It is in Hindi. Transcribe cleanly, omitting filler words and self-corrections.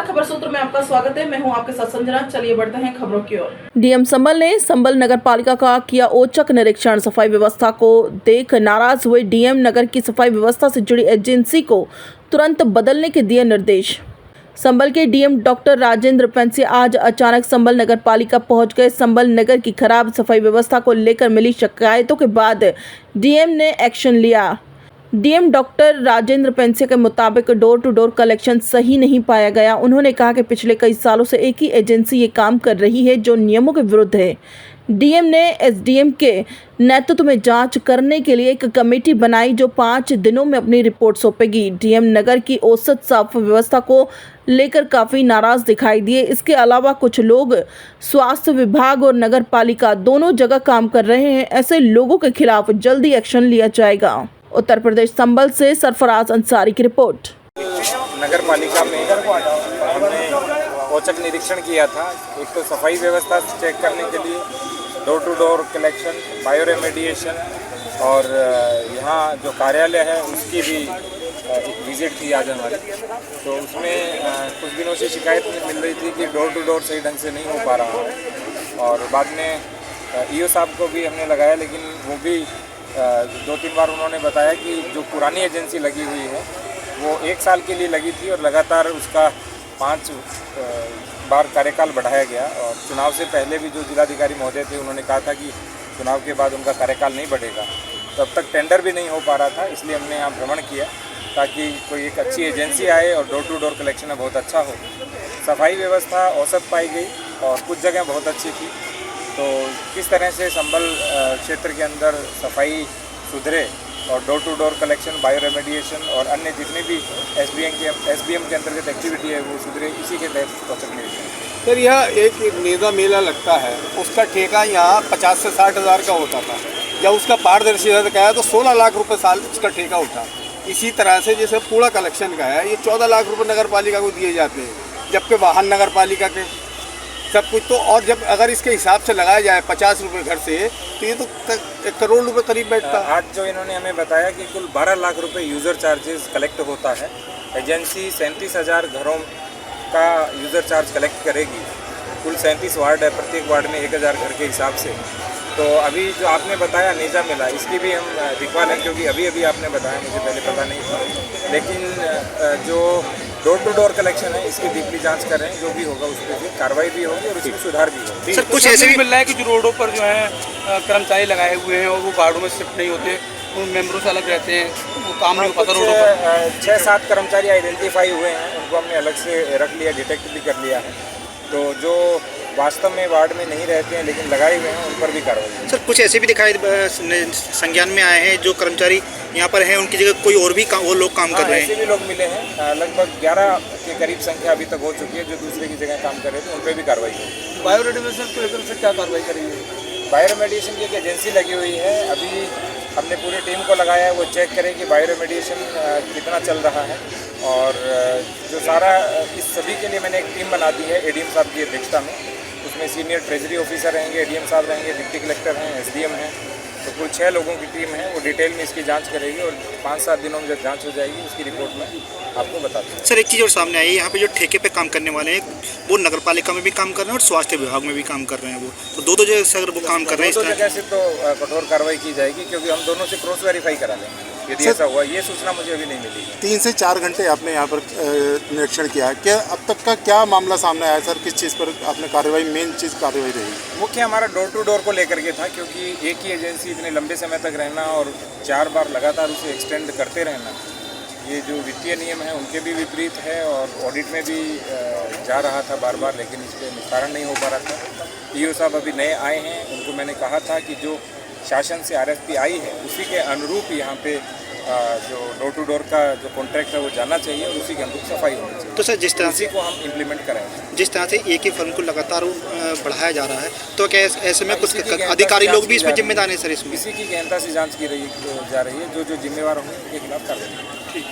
नमस्कार, खबर सूत्र में आपका स्वागत है। मैं हूं आपके साथ संजना। चलिए बढ़ते हैं खबरों की ओर। डीएम संभल ने संभल नगर पालिका का किया औचक निरीक्षण। सफाई व्यवस्था को देख नाराज हुए डीएम नगर की सफाई व्यवस्था से जुड़ी एजेंसी को तुरंत बदलने के दिए निर्देश। संभल के डीएम डॉक्टर राजेंद्र पेंसे आज अचानक संभल नगर पालिका पहुंच गए। संभल नगर की खराब सफाई व्यवस्था को लेकर मिली शिकायतों के बाद डीएम ने एक्शन लिया। डीएम डॉक्टर राजेंद्र पेंसे के मुताबिक डोर टू डोर कलेक्शन सही नहीं पाया गया। उन्होंने कहा कि पिछले कई सालों से एक ही एजेंसी ये काम कर रही है जो नियमों के विरुद्ध है। डीएम ने एसडीएम के नेतृत्व में जांच करने के लिए एक कमेटी बनाई जो 5 दिनों में अपनी रिपोर्ट सौंपेगी। डीएम नगर की औसत साफ व्यवस्था को लेकर काफी नाराज दिखाई दिए। इसके अलावा कुछ लोग स्वास्थ्य विभाग और नगर पालिका दोनों जगह काम कर रहे हैं। ऐसे लोगों के खिलाफ जल्दी एक्शन लिया जाएगा। उत्तर प्रदेश संभल से सरफराज अंसारी की रिपोर्ट। नगर पालिका में हमने औचक निरीक्षण किया था। एक तो सफाई व्यवस्था चेक करने के लिए door to door collection, bioremediation और यहाँ जो कार्यालय है उसकी भी एक विजिट थी आज हमारी। तो उसमें कुछ दिनों से शिकायत मिल रही थी कि डोर टू डोर सही ढंग से नहीं हो पा रहा है और बाद में ईओ साहब को भी हमने लगाया, लेकिन वो भी 2-3 बार उन्होंने बताया कि जो पुरानी एजेंसी लगी हुई है वो 1 साल के लिए लगी थी और लगातार उसका 5 बार कार्यकाल बढ़ाया गया। और चुनाव से पहले भी जो जिलाधिकारी महोदय थे उन्होंने कहा था कि चुनाव के बाद उनका कार्यकाल नहीं बढ़ेगा। तब तक टेंडर भी नहीं हो पा रहा था, इसलिए हमने यहाँ भ्रमण किया ताकि कोई एक अच्छी एजेंसी आए और डोर टू डोर कलेक्शन बहुत अच्छा हो। सफाई व्यवस्था औसत पाई गई और कुछ जगह बहुत अच्छी थी। तो किस तरह से संभल क्षेत्र के अंदर सफाई सुधरे और door to door collection, bioremediation और अन्य जितनी भी एसबीएम के अंतर्गत एक्टिविटी है वो सुधरे, इसी के तहत औचक निरीक्षण। सर, यह एक मेगा मेला लगता है, उसका ठेका यहाँ 50 से 60 हज़ार का होता था। जब उसका पारदर्शिता का है तो 16 लाख रुपए साल उसका ठेका उठा। इसी तरह से जैसे कूड़ा कलेक्शन का है, ये 14 लाख रुपए नगर पालिका को दिए जाते हैं, जबकि वाहन नगर पालिका के सब कुछ। तो और जब अगर इसके हिसाब से लगाया जाए 50 रुपये घर से, तो ये तो 1 करोड़ रुपए करीब बैठता है। आज जो इन्होंने हमें बताया कि कुल 12 लाख रुपए यूज़र चार्जेस कलेक्ट होता है। एजेंसी 37,000 घरों का यूज़र चार्ज कलेक्ट करेगी। कुल 37 वार्ड है, प्रत्येक वार्ड में 1000 घर के हिसाब से। तो अभी जो आपने बताया नेजा मेला, इसकी भी हम दिखवा लें, क्योंकि अभी आपने बताया, मुझे पहले पता नहीं था। लेकिन जो डोर टू डोर कलेक्शन है इसकी डीपली जांच कर रहे हैं। जो भी होगा उस पर भी कार्रवाई भी होगी और उसमें सुधार भी होगा। सर, कुछ ऐसे भी मिल रहा है कि जो रोडों पर जो है कर्मचारी लगाए हुए हैं और वो वार्डों में शिफ्ट नहीं होते, वो मेंबरों से अलग रहते हैं, वो काम नहीं हो पाता रोडों पर। 6-7 कर्मचारी आइडेंटिफाई हुए हैं, उनको हमने अलग से रख लिया, डिटेक्ट भी कर लिया है। तो जो वास्तव में वार्ड में नहीं रहते हैं लेकिन लगाए हुए हैं, उन पर भी कार्रवाई। सर, कुछ ऐसे भी दिखाई संज्ञान में आए हैं जो कर्मचारी यहाँ पर हैं, उनकी जगह कोई और भी वो लोग काम कर रहे हैं। ऐसे भी लोग मिले हैं। लगभग 11 के करीब संख्या अभी तक हो चुकी है जो दूसरे की जगह काम कर रहे थे, उन पर भी कार्रवाई होगी। बायो रेमेडिएशन को लेकर क्या कार्रवाई करेंगे? बायो रेमेडिएशन की एक एजेंसी लगी हुई है, अभी हमने पूरी टीम को लगाया है। वो चेक करें कि बायो रेमेडिएशन कितना चल रहा है और जो सारा इस सभी के लिए मैंने एक टीम बना दी है एडीएम साहब की अध्यक्षता में। उसमें सीनियर ट्रेजरी ऑफिसर रहेंगे, एडीएम साहब रहेंगे, डिप्टी कलेक्टर हैं, एसडीएम हैं। तो कुल 6 लोगों की टीम है, वो डिटेल में इसकी जांच करेगी और 5-7 दिनों में जब जांच हो जाएगी उसकी रिपोर्ट में आपको बता दूँ। सर, एक चीज़ और सामने आई है, यहाँ पे जो ठेके पे काम करने वाले हैं वो नगर पालिका में भी काम कर रहे हैं और स्वास्थ्य विभाग में भी काम कर रहे हैं। वो तो दो जगह से अगर वो काम कर रहे हैं, 2 जगह से तो कठोर कार्रवाई की जाएगी, क्योंकि हम दोनों से क्रॉस वेरीफाई करा लेंगे यदि ऐसा हुआ। ये सूचना मुझे अभी नहीं मिली है। 3 से 4 घंटे आपने यहाँ पर निरीक्षण किया है, क्या अब तक का क्या मामला सामने आया सर? किस चीज़ पर आपने कार्रवाई, मेन चीज़ कार्रवाई रही? मुख्य हमारा डोर टू डोर को लेकर के था, क्योंकि एक ही एजेंसी इतने लंबे समय तक रहना और 4 बार लगातार उसे एक्सटेंड करते रहना, ये जो वित्तीय नियम है उनके भी विपरीत है और ऑडिट में भी जा रहा था बार बार, लेकिन इस पर निस्तारण नहीं हो पा रहा था। ईओ साहब अभी नए आए हैं, उनको मैंने कहा था कि जो शासन से आरएफपी आई है उसी के अनुरूप यहाँ पे जो डोर टू डोर का जो कॉन्ट्रैक्ट है वो जाना चाहिए और उसी के अनुरूप सफाई होनी चाहिए। तो सर, जिस तरह इसी को हम इम्प्लीमेंट कराएंगे। जिस तरह से एक ही फर्म को लगातार बढ़ाया जा रहा है, तो क्या ऐसे में कुछ अधिकारी लोग भी इसमें जिम्मेदार हैं? सर, इसमें इसी की गहनता से जाँच की जा रही है, जो जिम्मेवार होंगे उनके खिलाफ कार्रवाई।